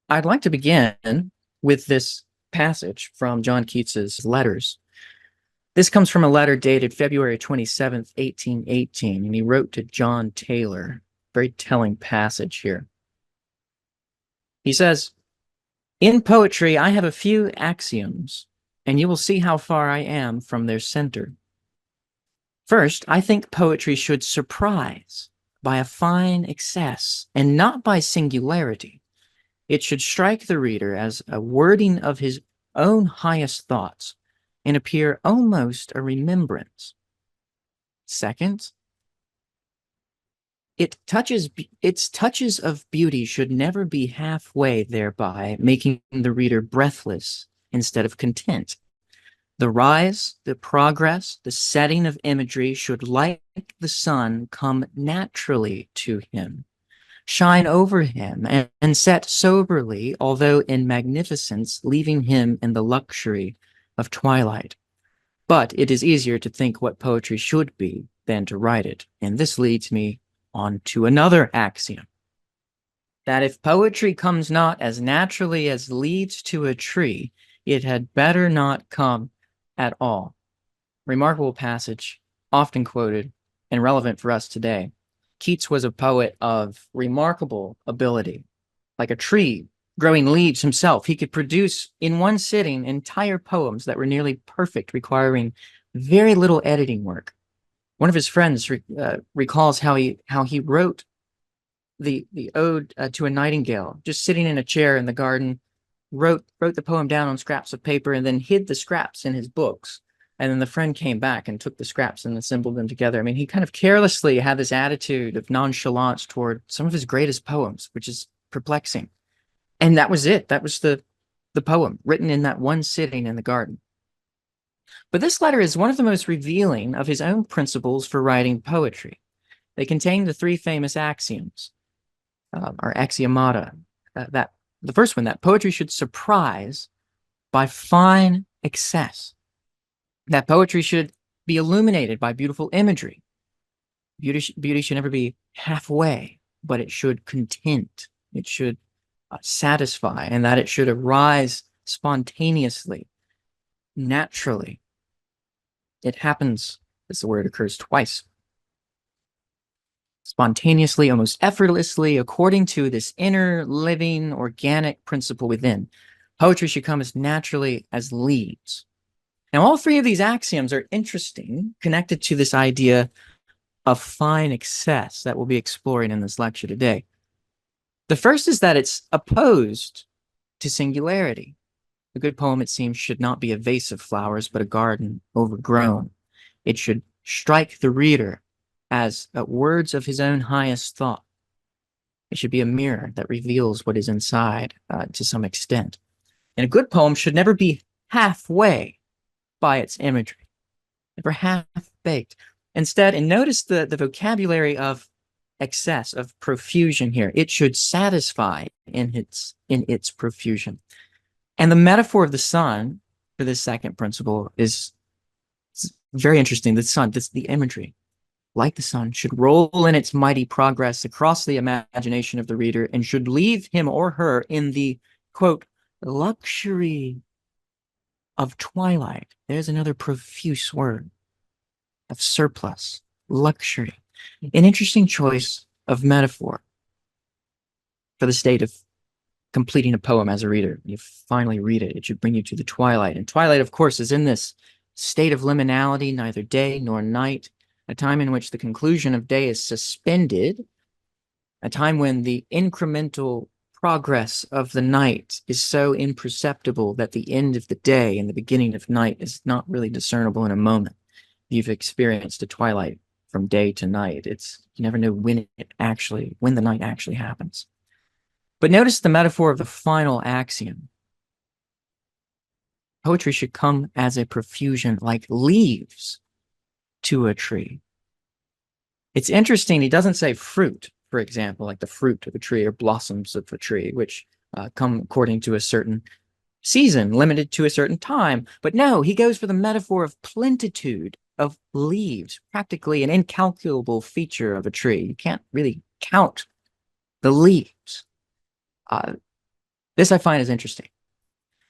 I'd like to begin with this passage from John Keats's letters. This comes from a letter dated February 27th, 1818, and he wrote to John Taylor. Very telling passage here. He says, "In poetry, I have a few axioms, and you will see how far I am from their center. First, I think poetry should surprise by a fine excess and not by singularity. It should strike the reader as a wording of his own highest thoughts and appear almost a remembrance. Second, its touches of beauty should never be halfway, thereby making the reader breathless instead of content. The rise, the progress, the setting of imagery should, like the sun, come naturally to him, shine over him, and set soberly, although in magnificence, leaving him in the luxury of twilight. But it is easier to think what poetry should be than to write it. And this leads me on to another axiom, that if poetry comes not as naturally as leaves to a tree, it had better not come at all." Remarkable passage, often quoted and relevant for us today. Keats was a poet of remarkable ability. Like a tree growing leaves himself, he could produce in one sitting entire poems that were nearly perfect, requiring very little editing work. One of his friends recalls how he wrote the ode to a nightingale, just sitting in a chair in the garden, wrote the poem down on scraps of paper, and then hid the scraps in his books. And then the friend came back and took the scraps and assembled them together. I mean, he kind of carelessly had this attitude of nonchalance toward some of his greatest poems, which is perplexing. And that was it. That was the poem written in that one sitting in the garden. But this letter is one of the most revealing of his own principles for writing poetry. They contain the three famous axioms, or axiomata. That the first one, that poetry should surprise by fine excess. That poetry should be illuminated by beautiful imagery. Beauty should never be halfway, but it should content. It should satisfy, and that it should arise spontaneously, naturally. It happens, as the word occurs twice. Spontaneously, almost effortlessly, according to this inner, living, organic principle within. Poetry should come as naturally as leaves. Now, all three of these axioms are interesting, connected to this idea of fine excess that we'll be exploring in this lecture today. The first is that it's opposed to singularity. A good poem, it seems, should not be a vase of flowers, but a garden overgrown. It should strike the reader as words of his own highest thought. It should be a mirror that reveals what is inside to some extent. And a good poem should never be halfway by its imagery, never half-baked. Instead, and notice the vocabulary of excess, of profusion here. It should satisfy in its profusion. And the metaphor of the sun for this second principle is very interesting. The sun, the imagery, like the sun, should roll in its mighty progress across the imagination of the reader and should leave him or her in the, quote, luxury of twilight. There's another profuse word, of surplus, luxury. An interesting choice of metaphor for the state of completing a poem as a reader. You finally read it. It should bring you to the twilight. And twilight, of course, is in this state of liminality, neither day nor night, a time in which the conclusion of day is suspended, a time when the incremental progress of the night is so imperceptible that the end of the day and the beginning of night is not really discernible in a moment. You've experienced a twilight from day to night. You never know when the night actually happens. But notice the metaphor of the final axiom. Poetry should come as a profusion like leaves to a tree. It's interesting, he doesn't say fruit, for example, like the fruit of a tree or blossoms of a tree, which come according to a certain season, limited to a certain time. But no, he goes for the metaphor of plenitude of leaves, practically an incalculable feature of a tree. You can't really count the leaves. This I find is interesting.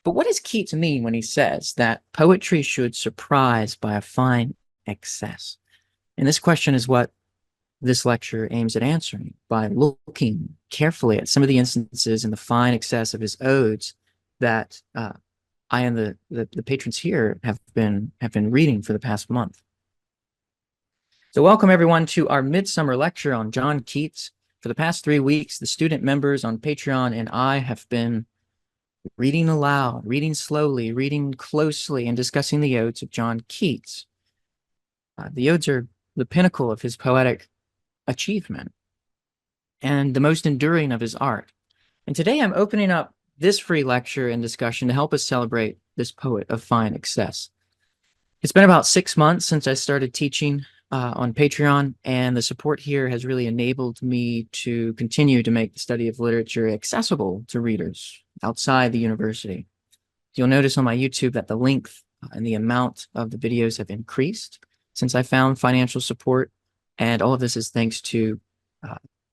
But what does Keats mean when he says that poetry should surprise by a fine excess? And this question is what this lecture aims at answering by looking carefully at some of the instances in the fine excess of his odes that I and the patrons here have been reading for the past month. So welcome everyone to our Midsummer lecture on John Keats. For the past 3 weeks, the student members on Patreon and I have been reading aloud, reading slowly, reading closely, and discussing the odes of John Keats. The odes are the pinnacle of his poetic achievement and the most enduring of his art. And today I'm opening up this free lecture and discussion to help us celebrate this poet of fine excess. It's been about 6 months since I started teaching on Patreon, and the support here has really enabled me to continue to make the study of literature accessible to readers outside the university. You'll notice on my YouTube that the length and the amount of the videos have increased since I found financial support, and all of this is thanks to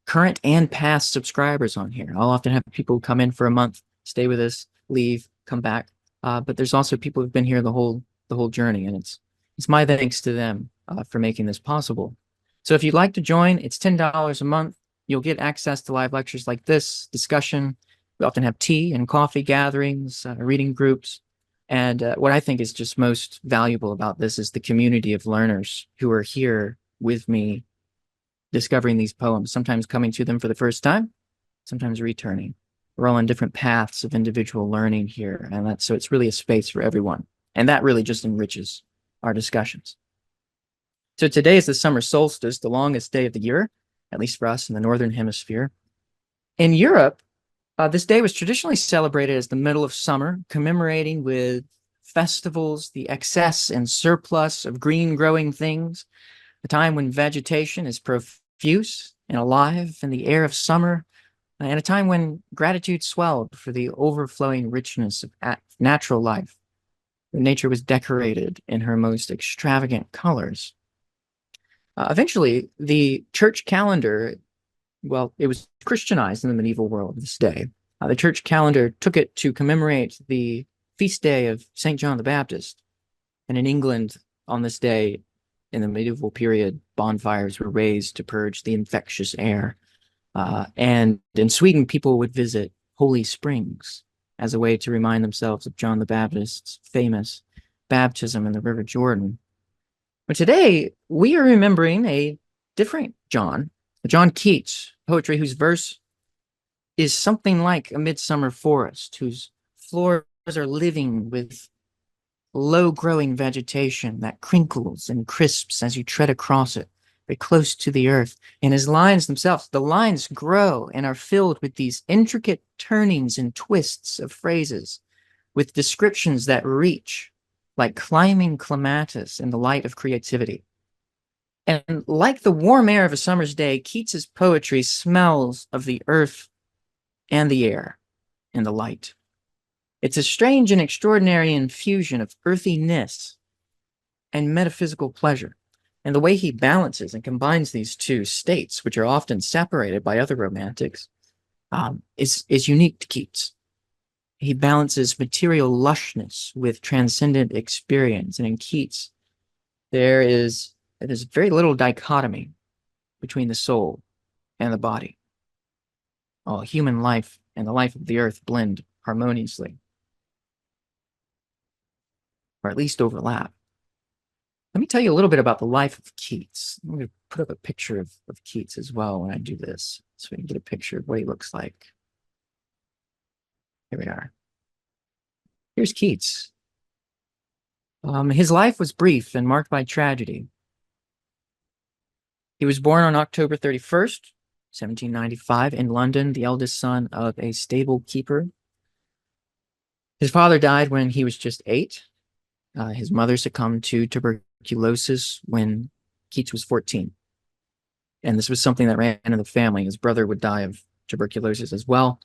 current and past subscribers on here. I'll often have people come in for a month, stay with us, leave, come back, but there's also people who've been here the whole journey, and it's my thanks to them for making this possible. So if you'd like to join, it's $10 a month. You'll get access to live lectures like this, discussion. We often have tea and coffee gatherings, reading groups. And what I think is just most valuable about this is the community of learners who are here with me discovering these poems, sometimes coming to them for the first time, sometimes returning. We're all on different paths of individual learning here, and so it's really a space for everyone. And that really just enriches our discussions. So today is the summer solstice, the longest day of the year, at least for us in the Northern Hemisphere. In Europe, this day was traditionally celebrated as the middle of summer, commemorating with festivals the excess and surplus of green growing things, a time when vegetation is profuse and alive in the air of summer, and a time when gratitude swelled for the overflowing richness of natural life. Nature was decorated in her most extravagant colors. Eventually, the church calendar, well, it was Christianized in the medieval world this day. The church calendar took it to commemorate the feast day of St. John the Baptist. And in England, on this day, in the medieval period, bonfires were raised to purge the infectious air. And in Sweden, people would visit holy springs as a way to remind themselves of John the Baptist's famous baptism in the River Jordan. But today, we are remembering a different John Keats, poetry whose verse is something like a midsummer forest, whose floors are living with low-growing vegetation that crinkles and crisps as you tread across it, very close to the earth. And his lines themselves, the lines grow and are filled with these intricate turnings and twists of phrases, with descriptions that reach like climbing clematis in the light of creativity. And like the warm air of a summer's day, Keats's poetry smells of the earth and the air and the light. It's a strange and extraordinary infusion of earthiness and metaphysical pleasure. And the way he balances and combines these two states, which are often separated by other romantics, is unique to Keats. He balances material lushness with transcendent experience. And in Keats, there's very little dichotomy between the soul and the body. All human life and the life of the earth blend harmoniously, or at least overlap. Let me tell you a little bit about the life of Keats. I'm going to put up a picture of Keats as well when I do this, so we can get a picture of what he looks like. Here we are. Here's Keats. His life was brief and marked by tragedy. He was born on October 31st, 1795, in London, the eldest son of a stable keeper. His father died when he was just 8. His mother succumbed to tuberculosis when Keats was 14. And this was something that ran in the family. His brother would die of tuberculosis as well,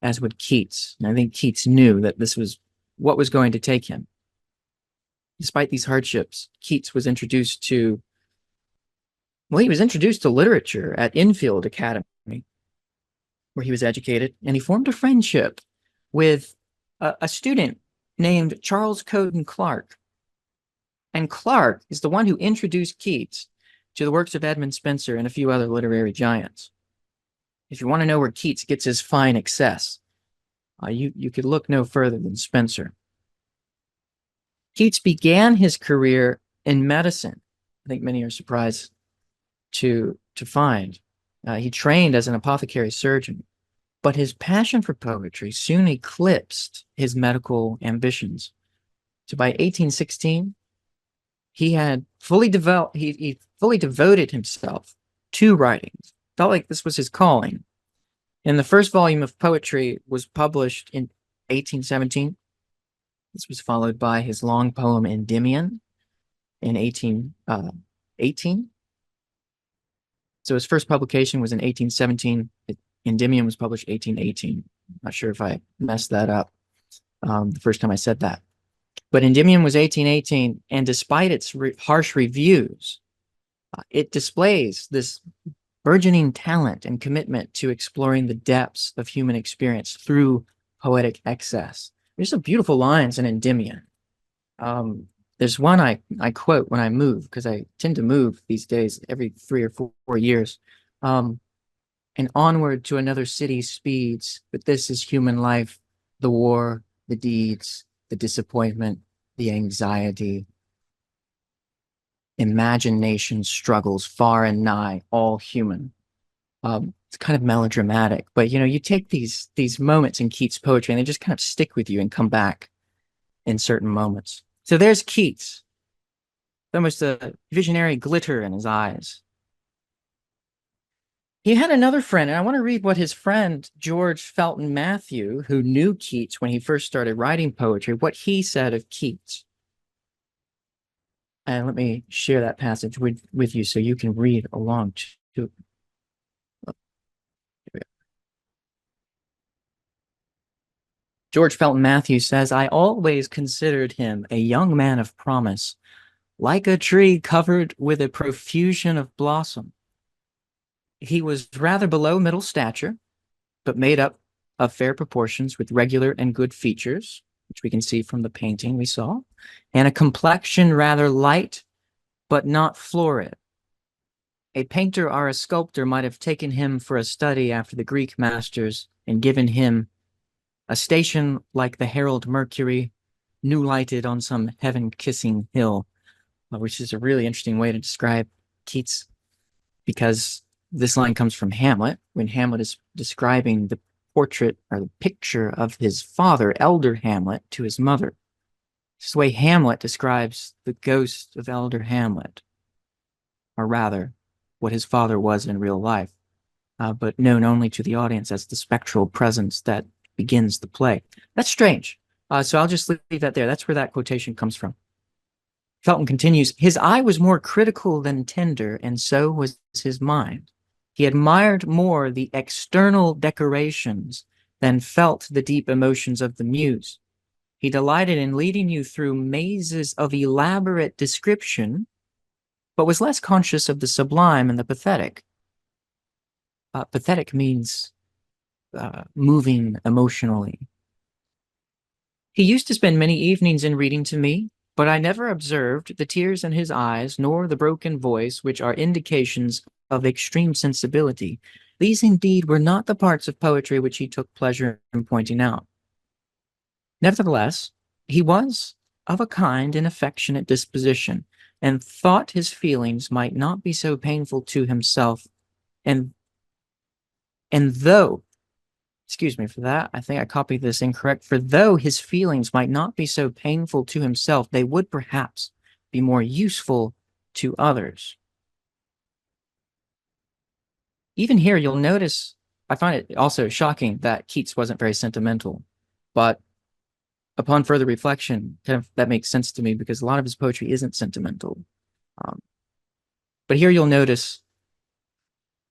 as would Keats. And I think Keats knew that this was what was going to take him. Despite these hardships, Keats was introduced to literature at Enfield Academy, where he was educated, and he formed a friendship with a student named Charles Cowden Clarke. And Clarke is the one who introduced Keats to the works of Edmund Spenser and a few other literary giants. If you want to know where Keats gets his fine excess, you could look no further than Spenser. Keats began his career in medicine. I think many are surprised to find. He trained as an apothecary surgeon, but his passion for poetry soon eclipsed his medical ambitions. So by 1816, he had fully devoted himself to writing. Felt like this was his calling. And the first volume of poetry was published in 1817. This was followed by his long poem Endymion in 1818. So his first publication was in 1817. Endymion was published 1818. I'm not sure if I messed that up the first time I said that. But Endymion was 1818, and despite its harsh reviews, it displays this burgeoning talent and commitment to exploring the depths of human experience through poetic excess. There's some beautiful lines in Endymion. There's one I quote when I move, because I tend to move these days every 3 or 4 years. And onward to another city speeds, but this is human life, the war, the deeds, the disappointment, the anxiety, imagination struggles far and nigh, all human. It's kind of melodramatic, but you take these moments in Keats' poetry and they just kind of stick with you and come back in certain moments. So there's Keats, almost a visionary glitter in his eyes. He had another friend, and I want to read what his friend, George Felton Matthew, who knew Keats when he first started writing poetry, what he said of Keats. And let me share that passage with you so you can read along too. George Felton Matthew says, I always considered him a young man of promise, like a tree covered with a profusion of blossom. He was rather below middle stature, but made up of fair proportions with regular and good features, which we can see from the painting we saw, and a complexion rather light, but not florid. A painter or a sculptor might have taken him for a study after the Greek masters and given him a station like the herald Mercury, new lighted on some heaven-kissing hill, which is a really interesting way to describe Keats, because this line comes from Hamlet, when Hamlet is describing the portrait or the picture of his father, elder Hamlet, to his mother. It's the way Hamlet describes the ghost of elder Hamlet, or rather, what his father was in real life, but known only to the audience as the spectral presence that begins the play. That's strange. So I'll just leave that there. That's where that quotation comes from. Felton continues, his eye was more critical than tender, and so was his mind. He admired more the external decorations than felt the deep emotions of the muse. He delighted in leading you through mazes of elaborate description, but was less conscious of the sublime and the pathetic. Pathetic means moving emotionally. He used to spend many evenings in reading to me, but I never observed the tears in his eyes, nor the broken voice, which are indications of extreme sensibility. These indeed were not the parts of poetry which he took pleasure in pointing out. Nevertheless, he was of a kind and affectionate disposition, and thought his feelings might not be so painful to himself, and though, excuse me for that, I think I copied this incorrect, for though his feelings might not be so painful to himself, they would perhaps be more useful to others. Even here, you'll notice, I find it also shocking that Keats wasn't very sentimental, but upon further reflection, kind of that makes sense to me because a lot of his poetry isn't sentimental. But here you'll notice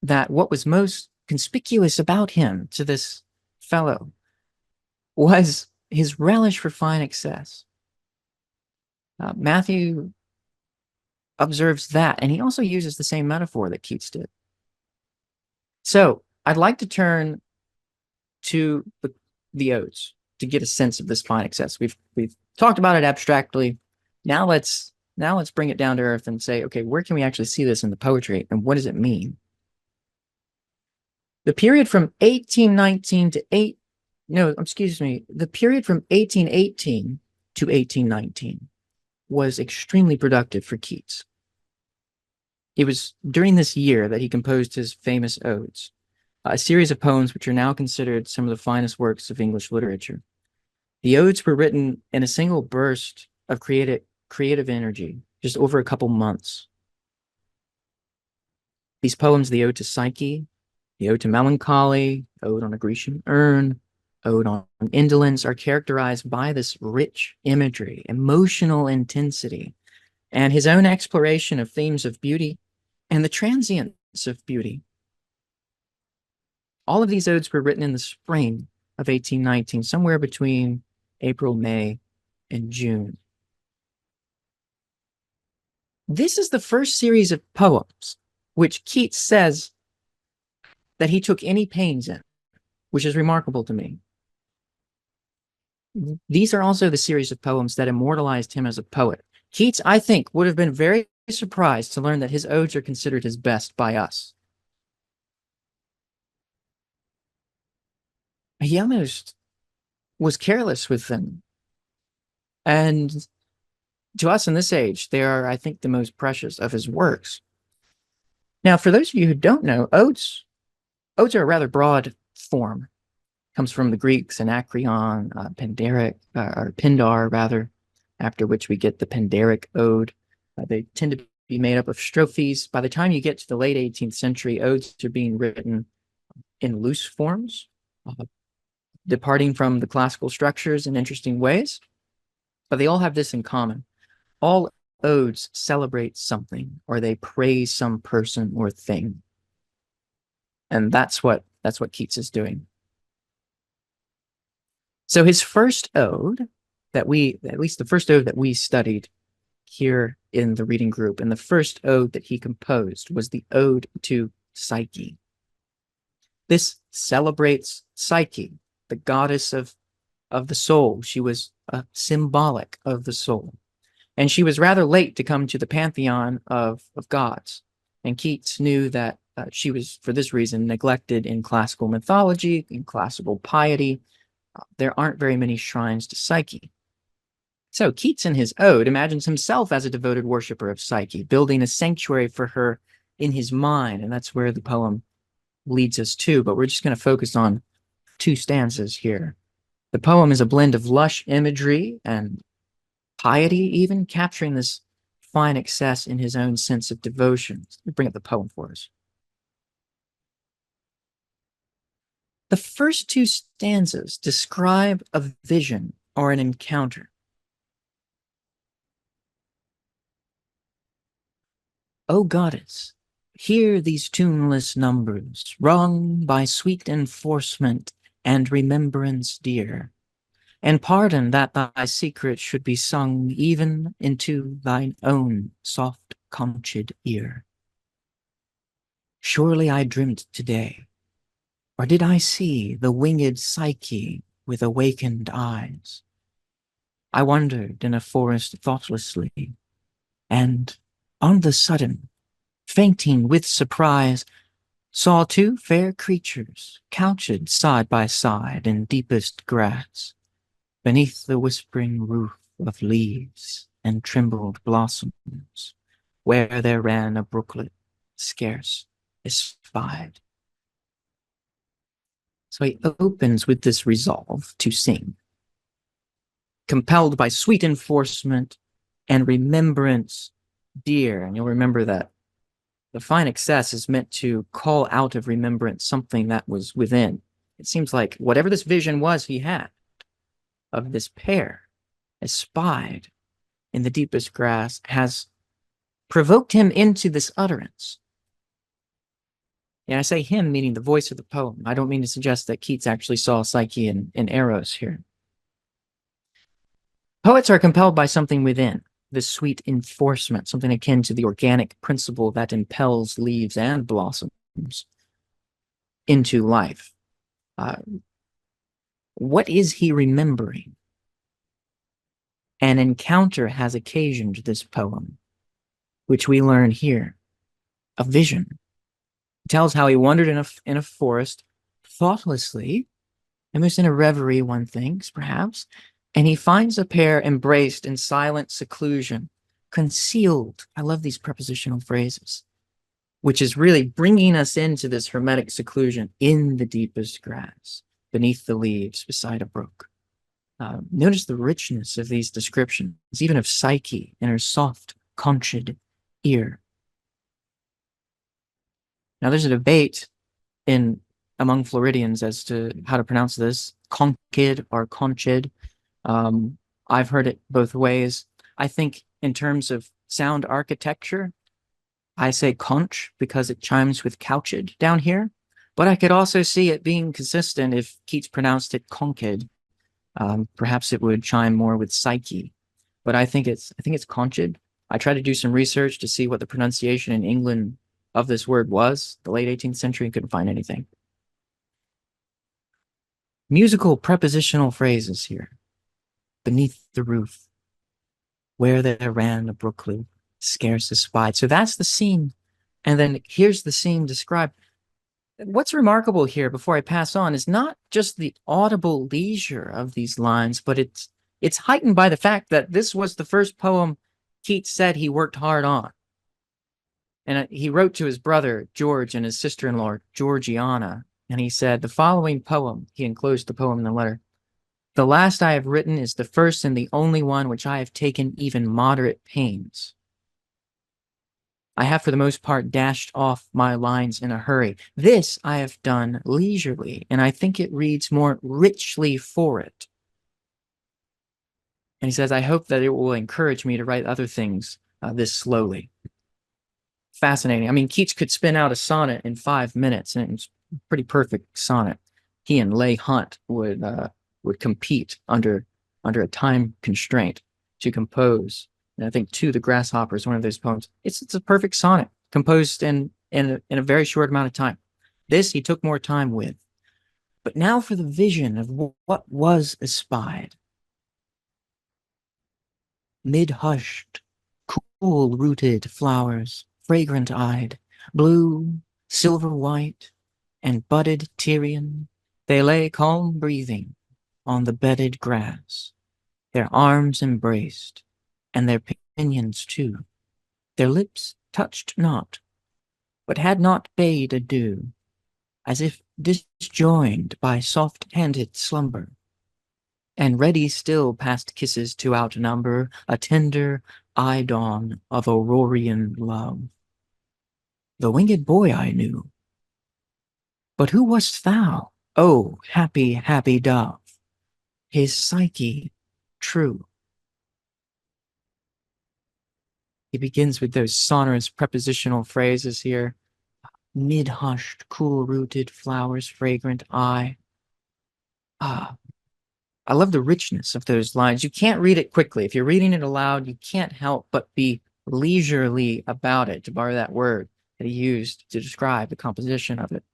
that what was most conspicuous about him to this fellow was his relish for fine excess. Matthew observes that, and he also uses the same metaphor that Keats did. So I'd like to turn to the Odes, to get a sense of this fine excess. We've talked about it abstractly. Now let's bring it down to earth and say, okay, where can we actually see this in the poetry, and what does it mean? The period from 1819 to the period from 1818 to 1819 was extremely productive for Keats. It was during this year that he composed his famous Odes, a series of poems which are now considered some of the finest works of English literature. The Odes were written in a single burst of creative energy, just over a couple months. These poems, the Ode to Psyche, the Ode to Melancholy, Ode on a Grecian Urn, Ode on Indolence, are characterized by this rich imagery, emotional intensity, and his own exploration of themes of beauty and the transience of beauty. All of these odes were written in the spring of 1819, somewhere between April, May, and June. This is the first series of poems which Keats says that he took any pains in, which is remarkable to me. These are also the series of poems that immortalized him as a poet. Keats, I think, would have been very surprised to learn that his odes are considered his best by us. He almost was careless with them. And to us in this age, they are, I think, the most precious of his works. Now, for those of you who don't know, odes are a rather broad form. Comes from the Greeks, anacreon, or pindar, rather, after which we get the Pindaric ode. They tend to be made up of strophes. By the time you get to the late 18th century, odes are being written in loose forms, departing from the classical structures in interesting ways. But they all have this in common. All odes celebrate something, or they praise some person or thing. And that's what Keats is doing. So his first ode at least the first ode that we studied here in the reading group, and the first ode that he composed was the Ode to Psyche. This celebrates Psyche, the goddess of the soul. She was symbolic of the soul. And she was rather late to come to the pantheon of gods. And Keats knew that she was, for this reason, neglected in classical mythology, in classical piety. There aren't very many shrines to Psyche. So Keats in his ode imagines himself as a devoted worshiper of Psyche, building a sanctuary for her in his mind. And that's where the poem leads us to. But we're just going to focus on two stanzas here. The poem is a blend of lush imagery and piety, even capturing this fine excess in his own sense of devotion. Let me bring up the poem for us. The first two stanzas describe a vision or an encounter. O goddess, hear these tuneless numbers, rung by sweet enforcement and remembrance dear, and pardon that thy secret should be sung even into thine own soft conchid ear. Surely I dreamt today, or did I see the winged Psyche with awakened eyes? I wandered in a forest thoughtlessly, and on the sudden, fainting with surprise, saw two fair creatures couched side by side in deepest grass, beneath the whispering roof of leaves and trembled blossoms, where there ran a brooklet scarce espied. So he opens with this resolve to sing. Compelled by sweet enforcement and remembrance dear. And you'll remember that the fine excess is meant to call out of remembrance something that was within. It seems like whatever this vision was he had of this pair espied in the deepest grass has provoked him into this utterance. And I say him, meaning the voice of the poem. I don't mean to suggest that Keats actually saw Psyche in Eros here. Poets are compelled by something within, this sweet enforcement, something akin to the organic principle that impels leaves and blossoms into life. What is he remembering? An encounter has occasioned this poem, which we learn here, a vision. It tells how he wandered in a forest thoughtlessly, almost in a reverie, one thinks, perhaps, and he finds a pair embraced in silent seclusion, concealed. I love these prepositional phrases, which is really bringing us into this hermetic seclusion in the deepest grass, beneath the leaves, beside a brook. Notice the richness of these descriptions, even of Psyche and her soft, conchid ear. Now, there's a debate among Floridians as to how to pronounce this, conchid or conchid. I've heard it both ways. I think in terms of sound architecture, I say conch because it chimes with couched down here, but I could also see it being consistent if Keats pronounced it conchid. Perhaps it would chime more with Psyche, but I think it's conchid. I tried to do some research to see what the pronunciation in England of this word was. The late 18th century, couldn't find anything. Musical prepositional phrases here. Beneath the roof, where there ran a brooklet, scarce espied. So that's the scene. And then here's the scene described. What's remarkable here, before I pass on, is not just the audible leisure of these lines, but it's heightened by the fact that this was the first poem Keats said he worked hard on. And he wrote to his brother, George, and his sister-in-law, Georgiana, and he said, the following poem, he enclosed the poem in the letter, the last I have written is the first and the only one which I have taken even moderate pains. I have for the most part dashed off my lines in a hurry. This I have done leisurely, and I think it reads more richly for it. And he says, I hope that it will encourage me to write other things this slowly. Fascinating. I mean, Keats could spin out a sonnet in 5 minutes, and it's a pretty perfect sonnet. He and Leigh Hunt would compete under a time constraint to compose. And I think To the Grasshopper is one of those poems. It's a perfect sonnet composed in a very short amount of time. This he took more time with. But now for the vision of what was espied. Mid-hushed, cool-rooted flowers, fragrant-eyed, blue, silver-white, and budded Tyrian, they lay calm-breathing on the bedded grass, their arms embraced, and their pinions too. Their lips touched not, but had not bade adieu, as if disjoined by soft-handed slumber, and ready still past kisses to outnumber a tender eye-dawn of Aurorian love. The winged boy I knew, but who wast thou, O happy, happy dove? His Psyche true. He begins with those sonorous prepositional phrases here. Mid-hushed, cool-rooted flowers, fragrant eye. I love the richness of those lines. You can't read it quickly. If you're reading it aloud, you can't help but be leisurely about it, to borrow that word that he used to describe the composition of it.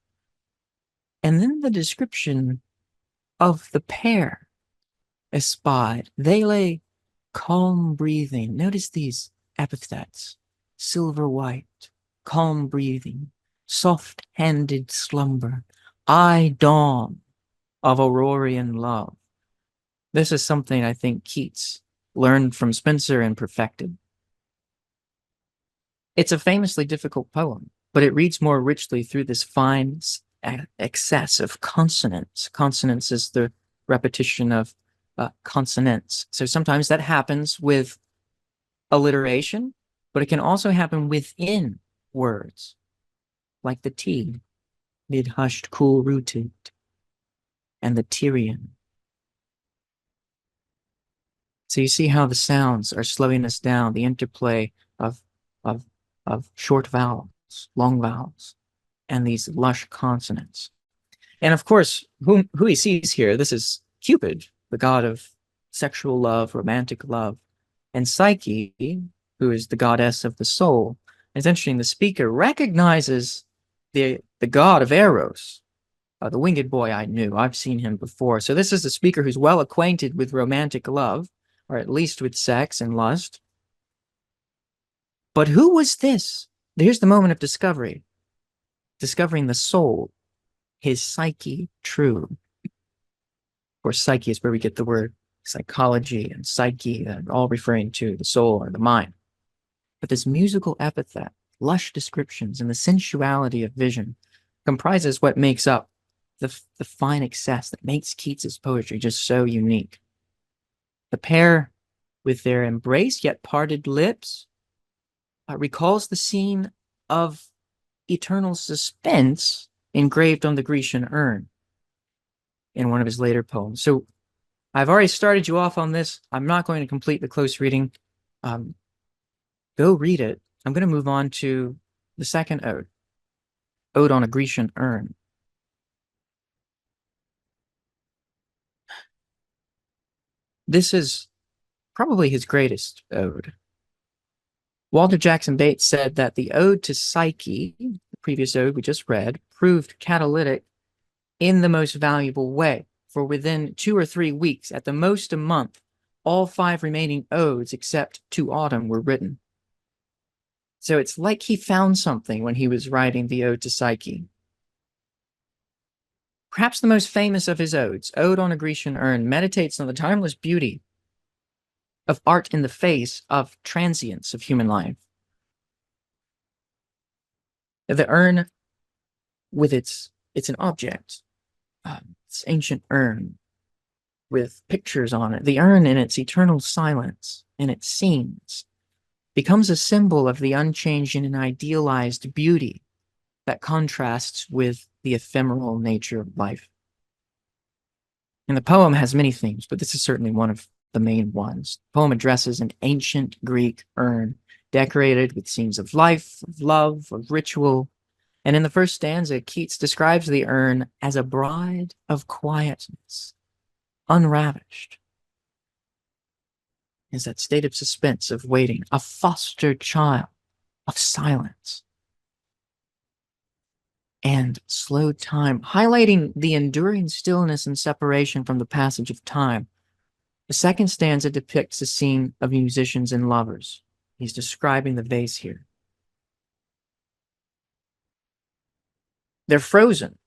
And then the description of the pair espied. They lay calm breathing. Notice these epithets. Silver white, calm breathing, soft-handed slumber, eye dawn of Aurorian love. This is something I think Keats learned from Spenser and perfected. It's a famously difficult poem, but it reads more richly through this fine excess of consonants. Consonance is the repetition of consonants. So sometimes that happens with alliteration, but it can also happen within words, like the T, mid-hushed, cool-rooted, and the Tyrian. So you see how the sounds are slowing us down, the interplay of short vowels, long vowels, and these lush consonants. And of course, who he sees here, this is Cupid, the god of sexual love, romantic love, and Psyche, who is the goddess of the soul. It's interesting, the speaker recognizes the god of Eros, The winged boy I knew. I've seen him before. So this is a speaker who's well acquainted with romantic love, or at least with sex and lust. But who was this? Here's the moment of discovery. Discovering the soul, his psyche true. Of course, psyche is where we get the word psychology and psyche, all referring to the soul or the mind. But this musical epithet, lush descriptions, and the sensuality of vision comprises what makes up the fine excess that makes Keats's poetry just so unique. The pair, with their embrace yet parted lips, recalls the scene of eternal suspense engraved on the Grecian urn in one of his later poems. So I've already started you off on this. I'm not going to complete the close reading. Go read it. I'm going to move on to the second ode, Ode on a Grecian Urn. This is probably his greatest ode. Walter Jackson Bates said that the ode to Psyche, the previous ode we just read, proved catalytic in the most valuable way. For within 2 or 3 weeks, at the most a month, all 5 remaining odes except To Autumn were written. So it's like he found something when he was writing the Ode to Psyche. Perhaps the most famous of his odes, Ode on a Grecian Urn, meditates on the timeless beauty of art in the face of transience of human life. The urn, with it's an object, it's ancient urn with pictures on it. The urn in its eternal silence, in its scenes, becomes a symbol of the unchanging and idealized beauty that contrasts with the ephemeral nature of life. And the poem has many themes, but this is certainly one of the main ones. The poem addresses an ancient Greek urn decorated with scenes of life, of love, of ritual. And in the first stanza, Keats describes the urn as a bride of quietness, unravished. Is that state of suspense, of waiting, a foster child of silence and slow time, highlighting the enduring stillness and separation from the passage of time. The second stanza depicts a scene of musicians and lovers. He's describing the vase here. They're frozen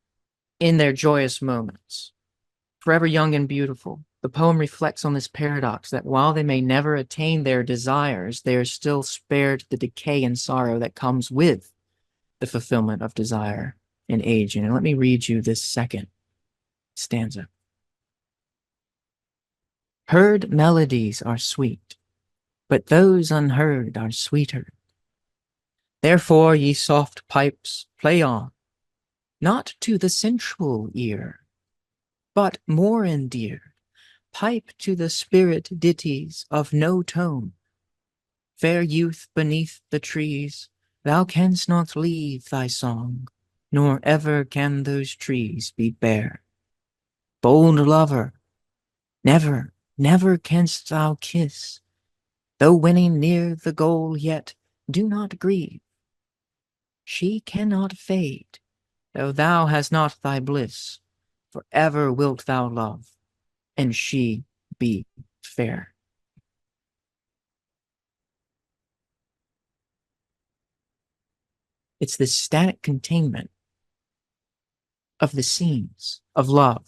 in their joyous moments, forever young and beautiful. The poem reflects on this paradox that while they may never attain their desires, they are still spared the decay and sorrow that comes with the fulfillment of desire and aging. And let me read you this second stanza. Heard melodies are sweet, but those unheard are sweeter. Therefore, ye soft pipes, play on, not to the sensual ear, but more endeared, pipe to the spirit ditties of no tone. Fair youth beneath the trees, thou canst not leave thy song, nor ever can those trees be bare. Bold lover, never, never canst thou kiss, though winning near the goal, yet do not grieve. She cannot fade, though thou hast not thy bliss, for ever wilt thou love, and she be fair. It's this static containment of the scenes of love,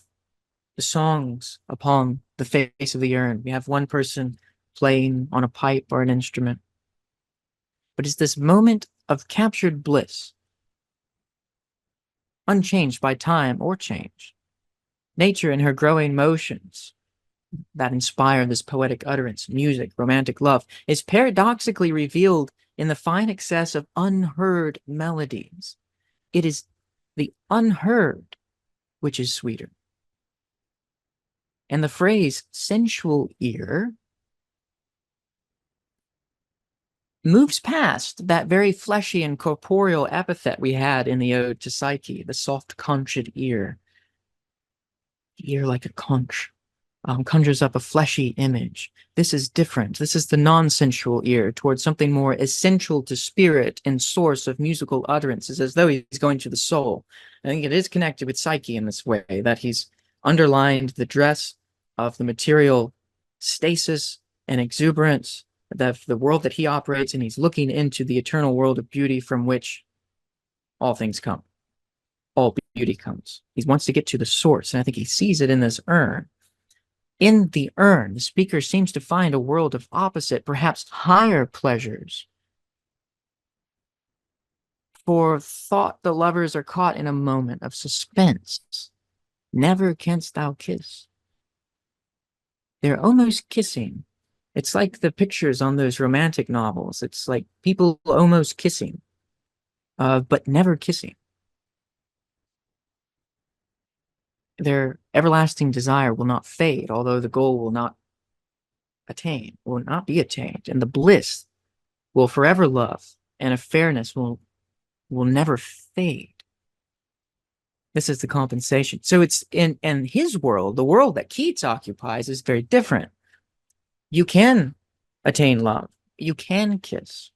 the songs upon the face of the urn. We have one person playing on a pipe or an instrument, but it's this moment of captured bliss, unchanged by time or change. Nature in her growing motions that inspire this poetic utterance, music, romantic love, is paradoxically revealed in the fine excess of unheard melodies. It is the unheard which is sweeter. And the phrase sensual ear moves past that very fleshy and corporeal epithet we had in the Ode to Psyche, the soft conchid ear. Ear like a conch. Conjures up a fleshy image. This is different. This is the non-sensual ear towards something more essential to spirit and source of musical utterances, as though he's going to the soul. I think it is connected with Psyche in this way, that he's underlined the dress of the material stasis and exuberance, the world that he operates in. He's looking into the eternal world of beauty from which all things come. All beauty comes. He wants to get to the source, and I think he sees it in this urn. In the urn, the speaker seems to find a world of opposite, perhaps higher pleasures. For thought the lovers are caught in a moment of suspense. Never canst thou kiss. They're almost kissing. It's like the pictures on those romantic novels. It's like people almost kissing, but never kissing. Their everlasting desire will not fade, although the goal will not be attained, and the bliss will forever love, and a fairness will never fade. This is the compensation. So it's in his world, the world that Keats occupies is very different. You can attain love. You can kiss.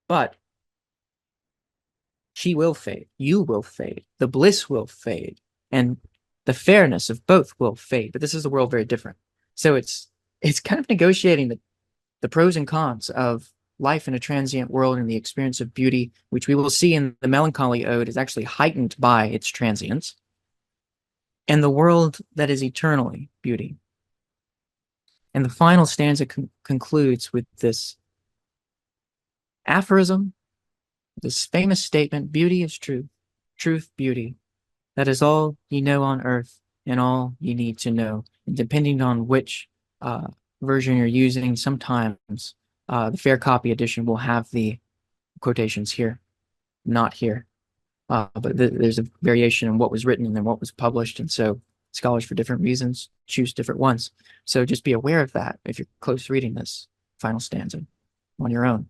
But she will fade. You will fade. The bliss will fade. And the fairness of both will fade. But this is a world very different. So it's kind of negotiating the pros and cons of life in a transient world and the experience of beauty, which we will see in the Melancholy Ode is actually heightened by its transience, and the world that is eternally beauty. And the final stanza concludes with this aphorism, this famous statement: beauty is truth, truth beauty. That is all ye know on earth and all ye need to know. And depending on which version you're using, sometimes the fair copy edition will have the quotations here, not here. But there's a variation in what was written and then what was published. And so scholars, for different reasons, choose different ones. So just be aware of that if you're close reading this final stanza on your own.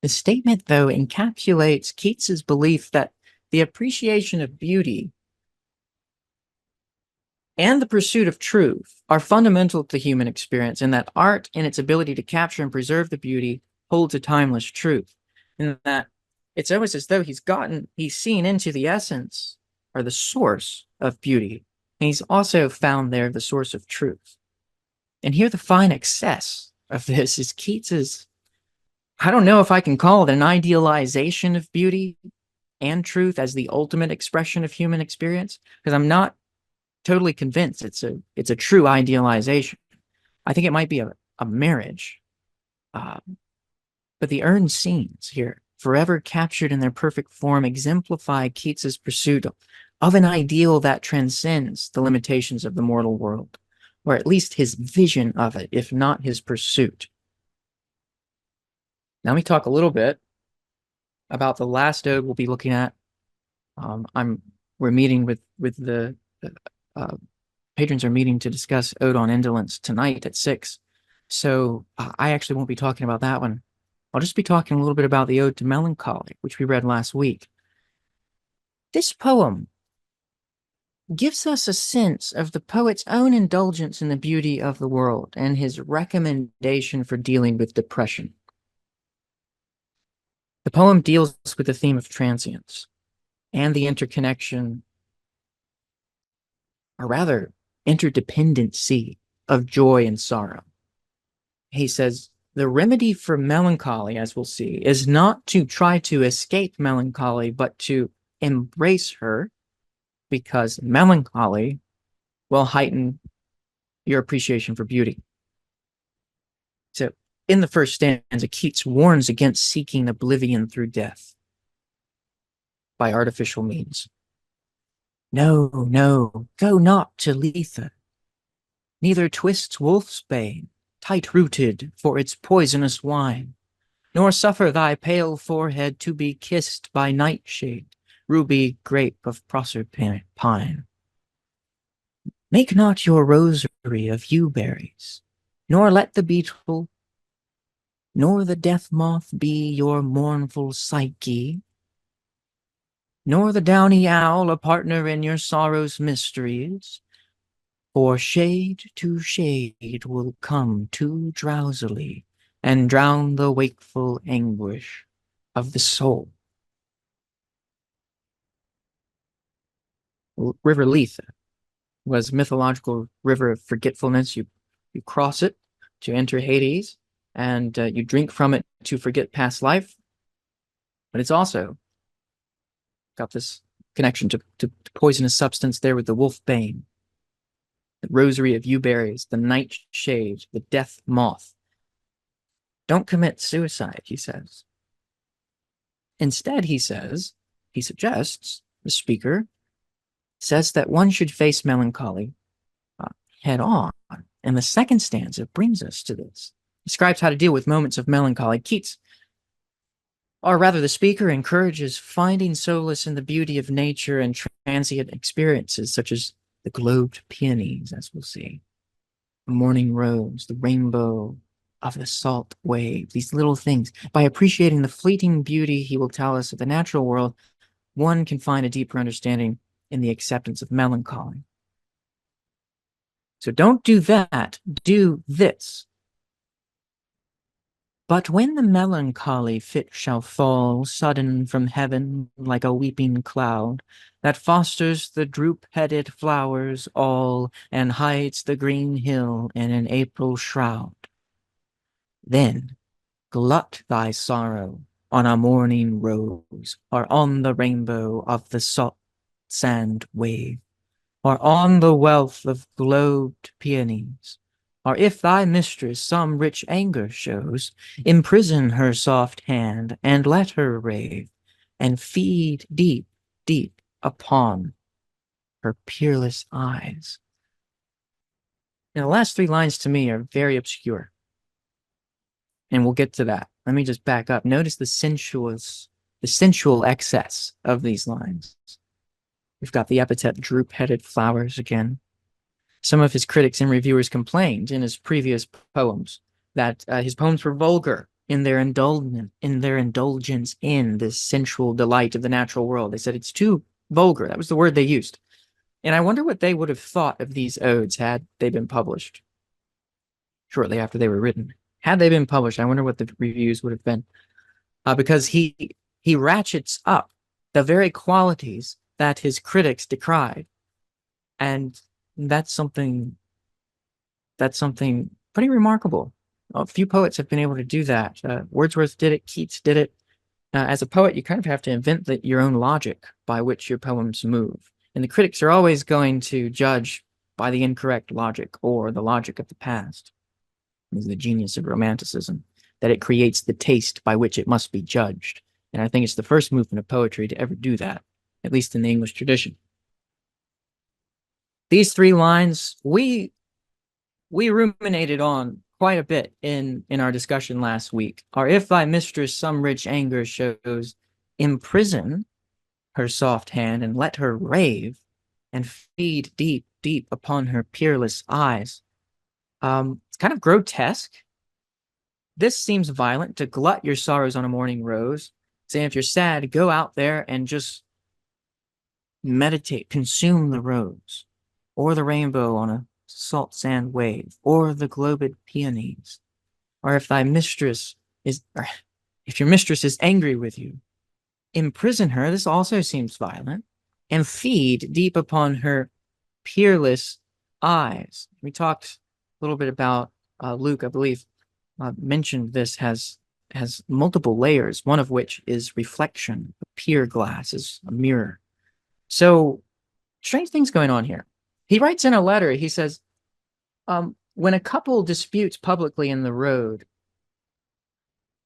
The statement, though, encapsulates Keats's belief that the appreciation of beauty and the pursuit of truth are fundamental to human experience, and that art, in its ability to capture and preserve the beauty, holds a timeless truth. And that it's almost as though he's seen into the essence or the source of beauty. And he's also found there the source of truth. And here the fine excess of this is Keats's, I don't know if I can call it an idealization of beauty and truth as the ultimate expression of human experience, because I'm not totally convinced it's a true idealization. I think it might be a marriage. But the urn scenes here, forever captured in their perfect form, exemplify Keats's pursuit of an ideal that transcends the limitations of the mortal world, or at least his vision of it, if not his pursuit. Now let me talk a little bit about the last ode we'll be looking at. We're meeting with the patrons are meeting to discuss Ode on Indolence tonight at 6. So I actually won't be talking about that one. I'll just be talking a little bit about the Ode to Melancholy, which we read last week. This poem gives us a sense of the poet's own indulgence in the beauty of the world and his recommendation for dealing with depression. The poem deals with the theme of transience and the interconnection, or rather interdependency, of joy and sorrow. He says, the remedy for melancholy, as we'll see, is not to try to escape melancholy, but to embrace her, because melancholy will heighten your appreciation for beauty. So in the first stanza, Keats warns against seeking oblivion through death by artificial means. No, no, go not to Lethe, neither twists wolf's bane, tight-rooted for its poisonous wine, nor suffer thy pale forehead to be kissed by nightshade, ruby grape of Proserpine. Make not your rosary of yew berries, nor let the beetle nor the death moth be your mournful Psyche, nor the downy owl a partner in your sorrow's mysteries, for shade to shade will come too drowsily and drown the wakeful anguish of the soul. River Lethe was a mythological river of forgetfulness. You cross it to enter Hades, and you drink from it to forget past life. But it's also got this connection to poisonous substance there with the wolf bane, the rosary of yewberries, the nightshade, the death moth. Don't commit suicide, he says. Instead, he suggests, the speaker says that one should face melancholy head on. And the second stanza brings us to this. Describes how to deal with moments of melancholy. Keats, or rather the speaker, encourages finding solace in the beauty of nature and transient experiences such as the globed peonies, as we'll see, the morning rose, the rainbow of the salt wave, these little things. By appreciating the fleeting beauty, he will tell us, of the natural world, one can find a deeper understanding in the acceptance of melancholy. So don't do that, do this. But when the melancholy fit shall fall sudden from heaven like a weeping cloud, that fosters the droop-headed flowers all, and hides the green hill in an April shroud, then glut thy sorrow on a morning rose, or on the rainbow of the salt sand wave, or on the wealth of globed peonies. Or if thy mistress some rich anger shows, imprison her soft hand, and let her rave, and feed deep, deep upon her peerless eyes. Now, the last three lines to me are very obscure, and we'll get to that. Let me just back up. Notice the sensual excess of these lines. We've got the epithet droop-headed flowers again. Some of his critics and reviewers complained in his previous poems that his poems were vulgar in their indulgence in this sensual delight of the natural world. They said it's too vulgar. That was the word they used. And I wonder what they would have thought of these odes had they been published shortly after they were written. Had they been published, I wonder what the reviews would have been. Because he ratchets up the very qualities that his critics decried. And that's something pretty remarkable. A few poets have been able to do that. Wordsworth did it, Keats did it. As a poet, you kind of have to invent your own logic by which your poems move. And the critics are always going to judge by the incorrect logic or the logic of the past. This is the genius of Romanticism, that it creates the taste by which it must be judged. And I think it's the first movement of poetry to ever do that, at least in the English tradition. These three lines, we ruminated on quite a bit in our discussion last week. Or if thy mistress some rich anger shows, imprison her soft hand, and let her rave, and feed deep, deep upon her peerless eyes. It's kind of grotesque. This seems violent, to glut your sorrows on a morning rose. Saying if you're sad, go out there and just meditate, consume the rose, or the rainbow on a salt sand wave, or the globed peonies. Or if your mistress is angry with you, imprison her. This also seems violent. And feed deep upon her peerless eyes. We talked a little bit about Luke, I believe, mentioned this has multiple layers, one of which is reflection. A pier glass is a mirror. So strange things going on here. He writes in a letter, he says, when a couple disputes publicly in the road,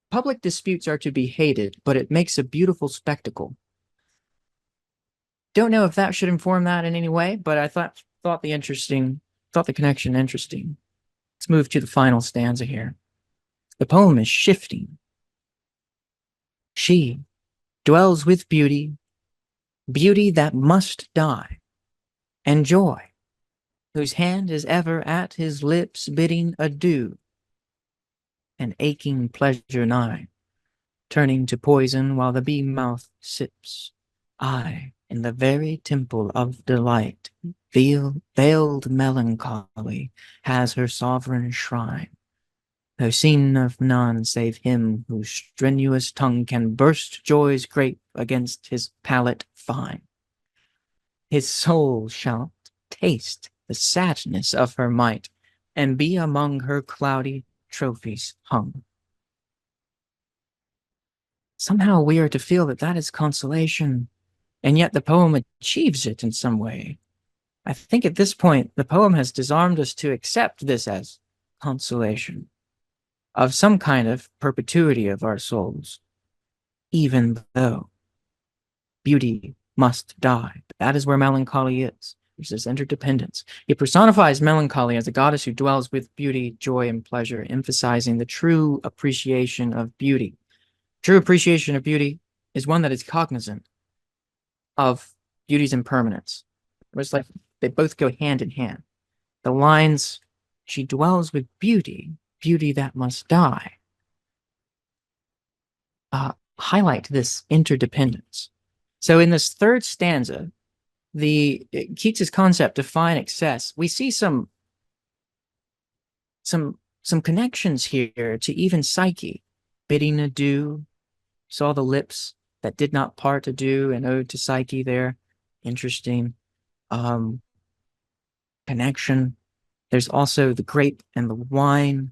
public disputes are to be hated, but it makes a beautiful spectacle. Don't know if that should inform that in any way, but I thought the connection interesting. Let's move to the final stanza here. The poem is shifting. She dwells with beauty, beauty that must die, and joy, whose hand is ever at his lips bidding adieu, an aching pleasure nigh, turning to poison while the bee-mouth sips. I, in the very temple of delight, veiled melancholy has her sovereign shrine, though seen of none save him whose strenuous tongue can burst joy's grape against his palate fine. His soul shall taste the sadness of her might, and be among her cloudy trophies hung. Somehow we are to feel that that is consolation, and yet the poem achieves it in some way. I think at this point, the poem has disarmed us to accept this as consolation of some kind of perpetuity of our souls, even though beauty must die. That is where melancholy is. There's this interdependence. It personifies melancholy as a goddess who dwells with beauty, joy, and pleasure, emphasizing the true appreciation of beauty. True appreciation of beauty is one that is cognizant of beauty's impermanence. It's like they both go hand in hand. The lines, she dwells with beauty, beauty that must die, highlight this interdependence. So in this third stanza, the Keats's concept of fine excess, we see some connections here to even Psyche, bidding adieu, saw the lips that did not part adieu, an ode to Psyche there. Interesting connection. There's also the grape and the wine.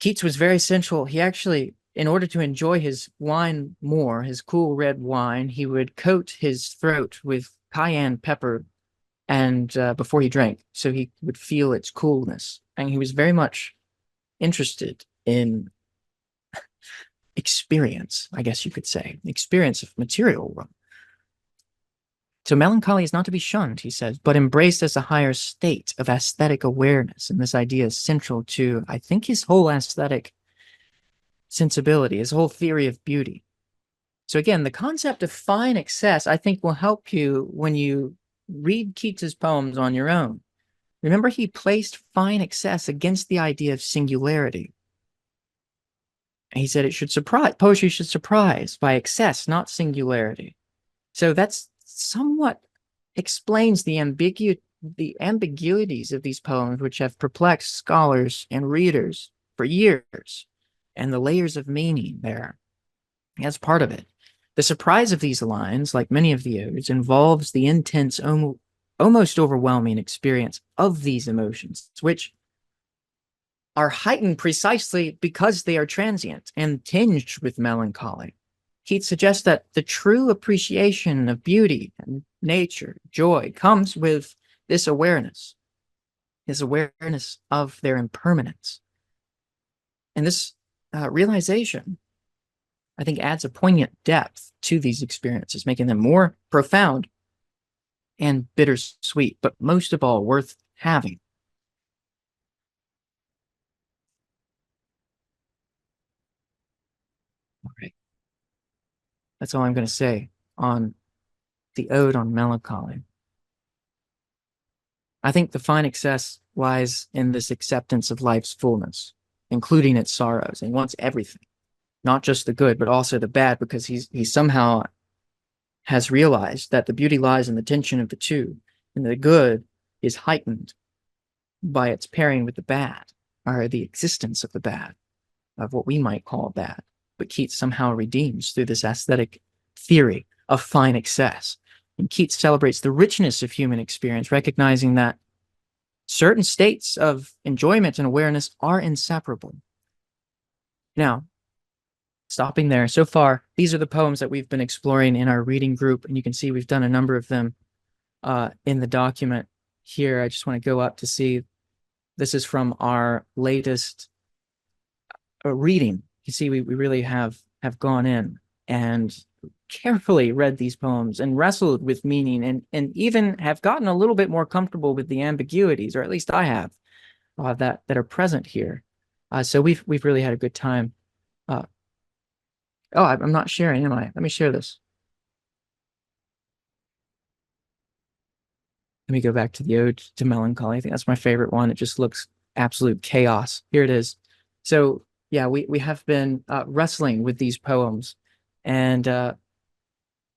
Keats was very sensual. He actually, in order to enjoy his wine more, his cool red wine, he would coat his throat with cayenne pepper and before he drank, so he would feel its coolness. And he was very much interested in experience, I guess you could say, experience of material world. So melancholy is not to be shunned, he says, but embraced as a higher state of aesthetic awareness. And this idea is central to, I think, his whole aesthetic sensibility, his whole theory of beauty. So again, the concept of fine excess, I think, will help you when you read Keats's poems on your own. Remember, he placed fine excess against the idea of singularity. And he said it should surprise, poetry should surprise by excess, not singularity. So that's somewhat explains the ambiguities of these poems, which have perplexed scholars and readers for years, and the layers of meaning there. That's part of it. The surprise of these lines, like many of the odes, involves the intense, almost overwhelming experience of these emotions, which are heightened precisely because they are transient and tinged with melancholy. Keats suggests that the true appreciation of beauty and nature, joy, comes with this awareness of their impermanence. And this realization, I think, adds a poignant depth to these experiences, making them more profound and bittersweet, but most of all, worth having. All right. That's all I'm going to say on the Ode on Melancholy. I think the fine excess lies in this acceptance of life's fullness, including its sorrows, and wants everything, not just the good, but also the bad, because he somehow has realized that the beauty lies in the tension of the two, and the good is heightened by its pairing with the bad, or the existence of the bad, of what we might call bad. But Keats somehow redeems through this aesthetic theory of fine excess. And Keats celebrates the richness of human experience, recognizing that certain states of enjoyment and awareness are inseparable. Now, stopping there, so far, these are the poems that we've been exploring in our reading group, and you can see we've done a number of them in the document here. I just want to go up to see. This is from our latest reading. You see, we really have gone in and carefully read these poems and wrestled with meaning, and even have gotten a little bit more comfortable with the ambiguities, or at least I have, that are present here. So we've really had a good time. Oh, I'm not sharing, am I? Let me share this. Let me go back to the Ode to Melancholy. I think that's my favorite one. It just looks absolute chaos. Here it is. So yeah, we have been wrestling with these poems and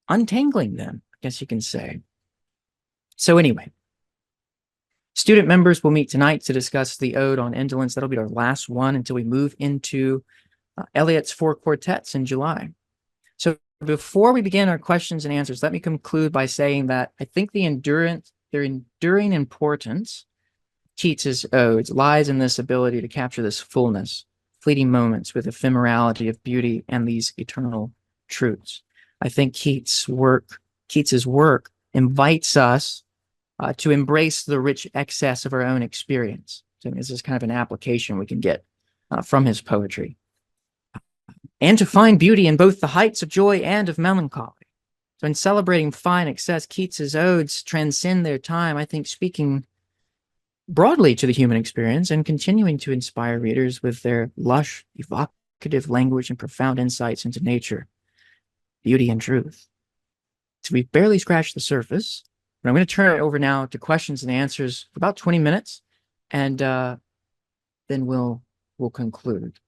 untangling them, I guess you can say. So anyway, student members will meet tonight to discuss the Ode on Indolence. That'll be our last one until we move into Eliot's four quartets in July. So before we begin our questions and answers, let me conclude by saying that I think their enduring importance, Keats's Odes, lies in this ability to capture this fullness, fleeting moments with ephemerality of beauty and these eternal truths. I think Keats's work invites us to embrace the rich excess of our own experience. So this is kind of an application we can get from his poetry. And to find beauty in both the heights of joy and of melancholy. So in celebrating fine excess, Keats's Odes transcend their time, I think, speaking broadly to the human experience and continuing to inspire readers with their lush, evocative language and profound insights into nature, beauty, and truth. So we've barely scratched the surface, but I'm going to turn it over now to questions and answers for about 20 minutes, and then we'll conclude.